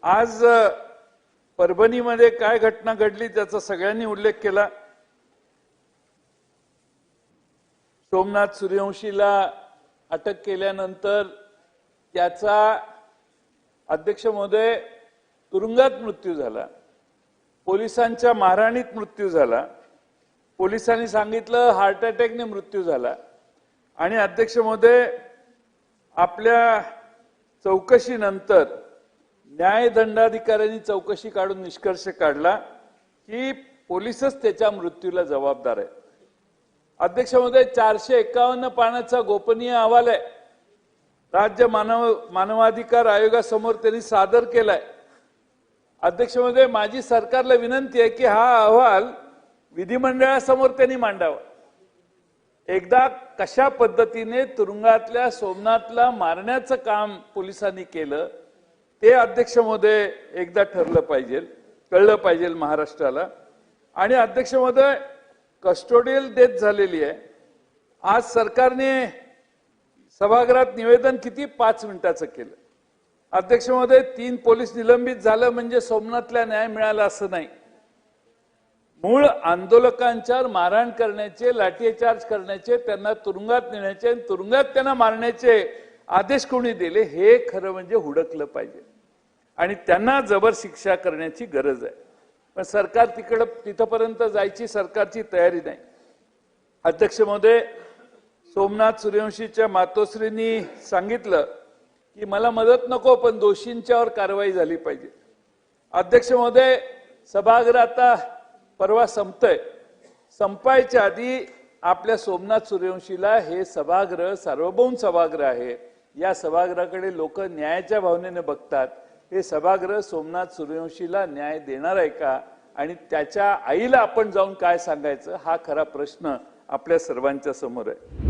आज परभणीमध्ये काय घटना घडली त्याचा सगळ्यांनी उल्लेख केला। सोमनाथ सूर्यवंशीला अटक केल्यानंतर त्याचा अध्यक्ष महोदय तुरुंगात मृत्यू झाला, पोलिसांच्या मारहाणीत मृत्यू झाला, पोलिसांनी सांगितलं हार्ट अटॅकने मृत्यू झाला आणि अध्यक्ष महोदय आपल्या चौकशीनंतर न्यायदंडाधिकाऱ्यांनी चौकशी काढून निष्कर्ष काढला की पोलीसच त्याच्या मृत्यूला जबाबदार आहे। अध्यक्ष महोदय 451 पानाचा गोपनीय अहवाल आहे, राज्य मानवाधिकार आयोगासमोर त्यांनी सादर केलाय। अध्यक्ष महोदय माझी सरकारला विनंती आहे की हा अहवाल विधिमंडळासमोर त्यांनी मांडावा। एकदा कशा पद्धतीने तुरुंगातल्या सोमनाथला मारण्याचं काम पोलिसांनी केलं ते अध्यक्ष महोदय एकदा ठरलं पाहिजे, कळलं पाहिजे महाराष्ट्राला। आणि अध्यक्ष महोदय कस्टोडियल डेथ झालेली आहे। आज सरकारने सभागृहात निवेदन किती 5 मिनिटाचं केलं। अध्यक्ष महोदय 3 पोलीस निलंबित झालं म्हणजे सोमनाथला न्याय मिळाला असं नाही। मूळ आंदोलकांच्यावर मारहाण करण्याचे, लाठीचार्ज करण्याचे, त्यांना तुरुंगात नेण्याचे, तुरुंगात त्यांना मारण्याचे आदेश कोणी दिले हे खरं म्हणजे हुडकलं पाहिजे आणि त्यांना जबर शिक्षा करण्याची गरज आहे। पण सरकार तिथपर्यंत जायची सरकारची तयारी नाही। अध्यक्ष महोदय सोमनाथ सूर्यवंशीच्या मातोश्रींनी सांगितलं की मला मदत नको पण दोषींच्यावर कारवाई झाली पाहिजे। अध्यक्ष महोदय सभागृह आता परवा संपतंय, संपायच्या आधी आपल्या सोमनाथ सूर्यवंशीला हे सभागृह सार्वभौम सभागृह आहे, या सभागृहाकडे लोक न्यायाच्या भावनेने बघतात। हे सभागृह सोमनाथ सूर्यवंशीला न्याय देणार आहे का आणि त्याच्या आईला आपण जाऊन काय सांगायचं हा खरा प्रश्न आपल्या सर्वांच्या समोर आहे।